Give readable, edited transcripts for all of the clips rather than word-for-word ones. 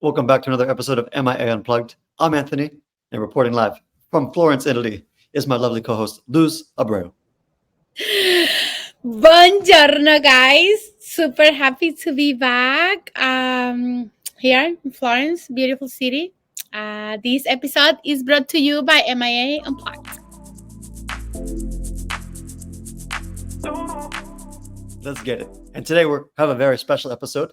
Welcome back to another episode of MIA Unplugged. I'm Anthony, and reporting live from Florence, Italy is my lovely co-host, Luz Abreu. Buongiorno, guys. Super happy to be back here in Florence, beautiful city. This episode is brought to you by MIA Unplugged. Let's get it. And today we have a very special episode.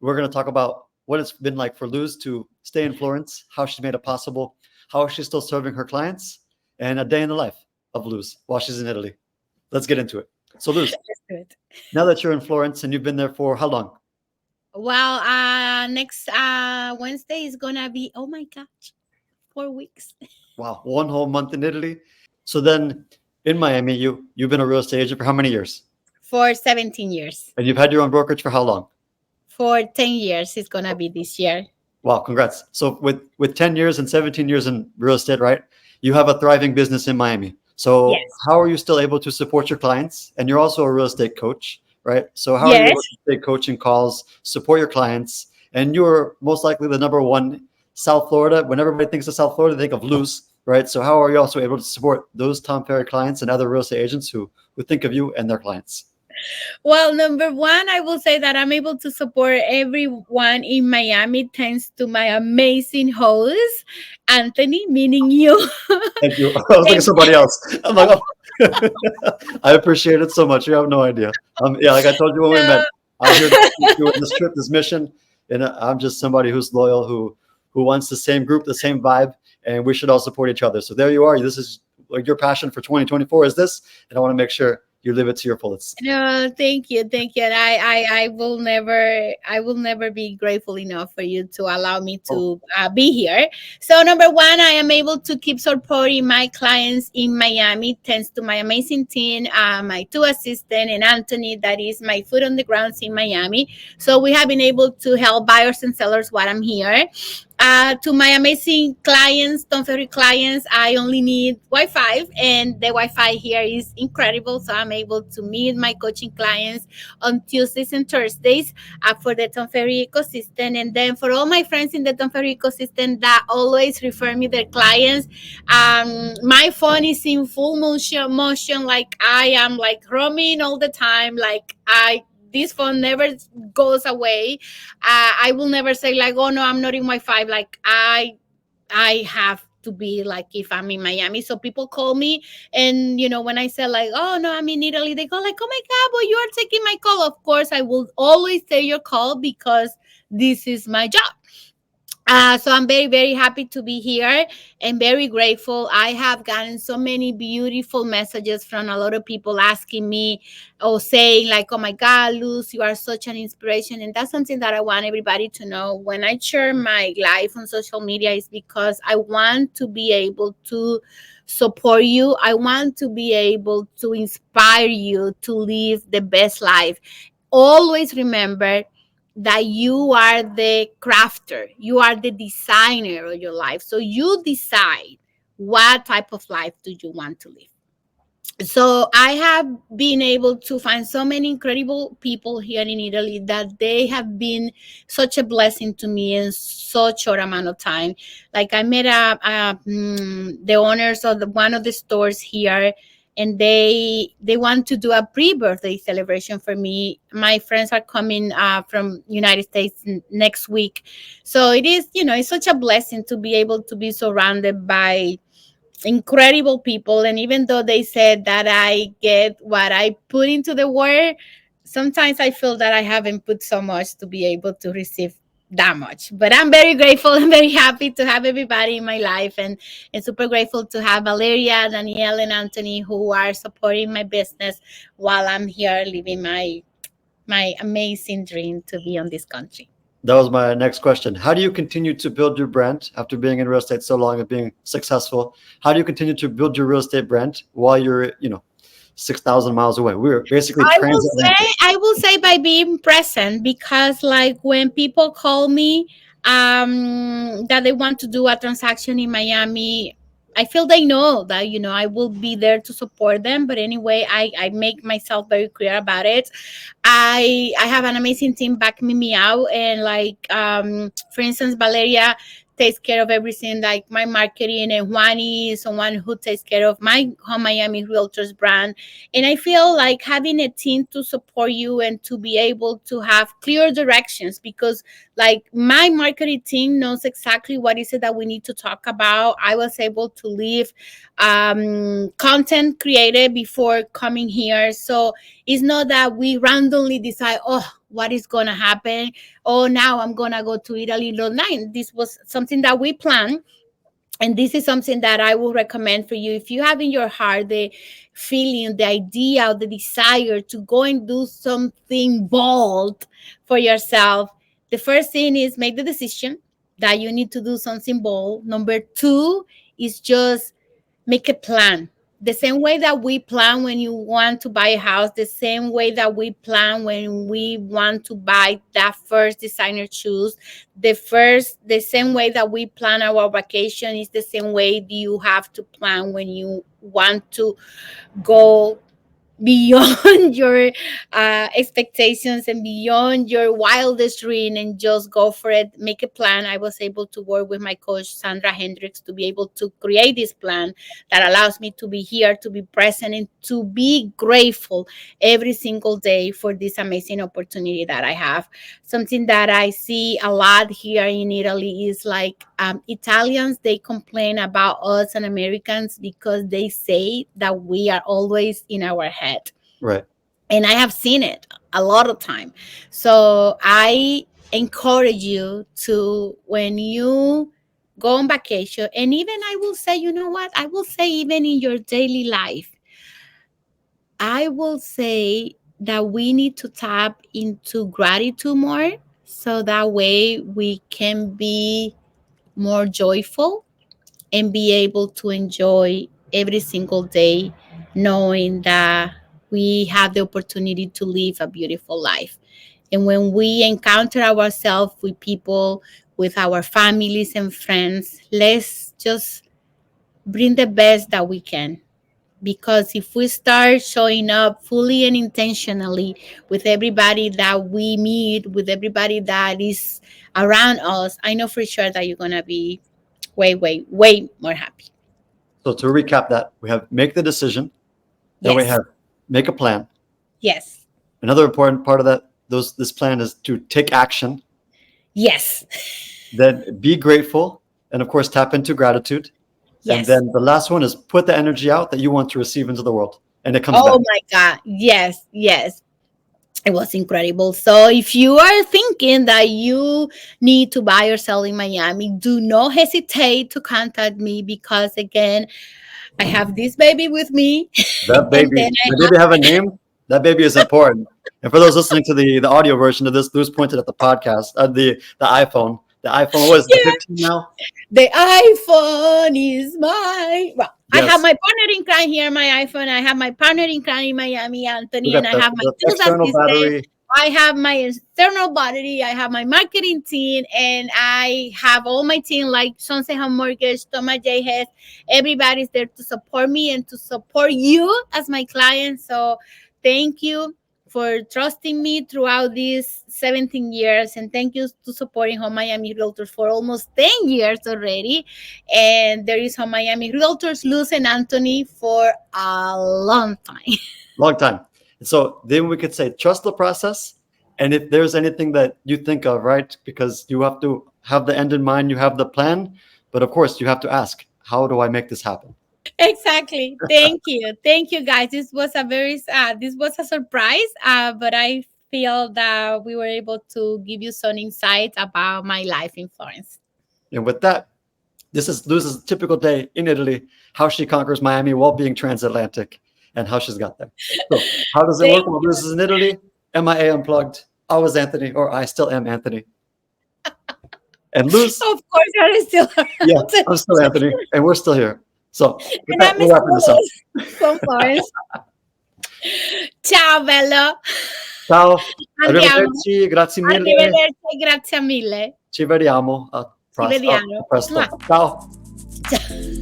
We're going to talk about what it's been like for Luz to stay in Florence, how she's made it possible, how she's still serving her clients, and a day in the life of Luz while she's in Italy. Let's get into it. So Luz, Let's do it. now that you're in Florence and you've been there for how long? Well, next Wednesday is gonna be, oh my gosh, 4 weeks. Wow, one whole month in Italy. So then in Miami, you've been a real estate agent for how many years? For 17 years. And you've had your own brokerage for how long? For 10 years, it's gonna be this year. Wow, congrats. So with 10 years and 17 years in real estate, right? You have a thriving business in Miami. So Yes. how are you still able to support your clients? And you're also a real estate coach, right? So how are you Yes. able to take coaching calls, support your clients? And you're most likely the number one South Florida. When everybody thinks of South Florida, they think of Luz, right? So how are you also able to support those Tom Ferry clients and other real estate agents who think of you and their clients? Well, number one, I will say that I'm able to support everyone in Miami thanks to my amazing host, Anthony, meaning you. Thank you. I was looking at somebody else. I'm like, oh. I appreciate it so much. You have no idea. Yeah, like I told you when we met, I'm here to do this trip, this mission, and I'm just somebody who's loyal, who wants the same group, the same vibe, and we should all support each other. So there you are. This is like your passion for 2024 is this, and I want to make sure you live it to your fullest. No, thank you. And I will never be grateful enough for you to allow me to be here. So number one, I am able to keep supporting my clients in Miami thanks to my amazing team, my two assistants and Anthony, that is my foot on the ground in Miami. So we have been able to help buyers and sellers while I'm here. To my amazing clients, Tom Ferry clients, I only need Wi-Fi, and the Wi-Fi here is incredible. So I'm able to meet my coaching clients on Tuesdays and Thursdays for the Tom Ferry ecosystem. And then for all my friends in the Tom Ferry ecosystem that always refer me their clients, my phone is in full motion, like I am like roaming all the time, like this phone never goes away. I will never say like, oh no, I'm not in Wi-Fi. Like I have to be like if I'm in Miami. So people call me, and when I say like, oh no, I'm in Italy, they go like, oh my God, well, you are taking my call. Of course, I will always take your call because this is my job. So I'm very, very happy to be here and very grateful. I have gotten so many beautiful messages from a lot of people asking me or saying like, oh my God, Luz, you are such an inspiration. And that's something that I want everybody to know. When I share my life on social media, is because I want to be able to support you. I want to be able to inspire you to live the best life. Always remember that you are the crafter, you are the designer of your life. So you decide what type of life do you want to live. So I have been able to find so many incredible people here in Italy that they have been such a blessing to me in such short amount of time. Like I met the owners of one of the stores here, and they want to do a pre-birthday celebration for me. My friends are coming from United States next week. So it is, it's such a blessing to be able to be surrounded by incredible people. And even though they said that I get what I put into the world, sometimes I feel that I haven't put so much to be able to receive that much. But I'm very grateful and very happy to have everybody in my life, and super grateful to have Valeria, Danielle, and Anthony, who are supporting my business while I'm here living my amazing dream to be on this country. That was my next question. How do you continue to build your brand after being in real estate so long and being successful? How do you continue to build your real estate brand while you're, 6,000 miles away? We're basically transatlantic. I will say by being present, because like when people call me that they want to do a transaction in Miami, I feel they know that, I will be there to support them. But anyway, I make myself very clear about it. I have an amazing team backing me out, and like, for instance, Valeria takes care of everything, like my marketing, and Juani is someone who takes care of my Home Miami Realtors brand. And I feel like having a team to support you and to be able to have clear directions, because like my marketing team knows exactly what is it that we need to talk about. I was able to leave content created before coming here, so it's not that we randomly decide, oh, what is going to happen. Oh, now I'm going to go to Italy. No, nine. This was something that we planned. And this is something that I will recommend for you. If you have in your heart the feeling, the idea, the desire to go and do something bold for yourself, the first thing is make the decision that you need to do something bold. Number two is just make a plan. The same way that we plan when you want to buy a house, the same way that we plan when we want to buy that first designer shoes, the same way that we plan our vacation is the same way you have to plan when you want to go beyond your expectations and beyond your wildest dream, and just go for it. Make a plan. I was able to work with my coach Sandra Hendricks to be able to create this plan that allows me to be here, to be present, and to be grateful every single day for this amazing opportunity that I have. Something that I see a lot here in Italy is like, Italians, they complain about us and Americans because they say that we are always in our head. Right. And I have seen it a lot of time. So I encourage you to, when you go on vacation, and even I will say, you know what? I will say, even in your daily life, I will say that we need to tap into gratitude more, so that way we can be more joyful and be able to enjoy every single day, knowing that we have the opportunity to live a beautiful life. And when we encounter ourselves with people, with our families and friends, let's just bring the best that we can. Because if we start showing up fully and intentionally with everybody that we meet, with everybody that is around us, I know for sure that you're going to be way, way, way more happy. So to recap that, we have make the decision, then we Yes. have make a plan. Yes. Another important part of that, this plan is to take action, Yes. then be grateful, and of course tap into gratitude. And Yes. then the last one is put the energy out that you want to receive into the world, and it comes back. Oh my God. Yes. Yes. It was incredible. So if you are thinking that you need to buy or sell in Miami, do not hesitate to contact me, because again, I have this baby with me. That And baby, then I the have, baby have a name. That baby is important. And for those listening to the audio version of this, Luz pointed at the podcast, the iPhone. The iPhone, what is it, the yeah, 15 now? the iPhone is mine. Well, I have Yes. my partner in crime here, my iPhone. I have my partner in crime in Miami, We Anthony, and got I have my the two external assistants. battery. I have my external battery. I have my marketing team, and I have all my team like Sunset Home Mortgage, Thomas J. Hess. Everybody's there to support me and to support you as my client. So thank you for trusting me throughout these 17 years. And thank you to supporting Home Miami Realtors for almost 10 years already. And there is Home Miami Realtors, Luz and Anthony, for a long time. Long time. And so then we could say trust the process. And if there's anything that you think of, right? Because you have to have the end in mind, you have the plan, but of course you have to ask, how do I make this happen? Exactly. Thank you. Thank you, guys. This was a surprise, but I feel that we were able to give you some insights about my life in Florence. And with that, this is Luz's typical day in Italy, how she conquers Miami while being transatlantic, and how she's got there. So how does it work Thank while you. Luz is in Italy? MIA Unplugged. I was Anthony, or I still am Anthony. And Luz, Of course, you're still yeah, around. I'm still Anthony, and we're still here. So with And that, I'm we're wrapping this up. still from Florence. Ciao, bello. Ciao, Andiamo. arrivederci, grazie mille. Arrivederci, grazie mille. Ci vediamo Ci vediamo. presto. Ciao. Ciao.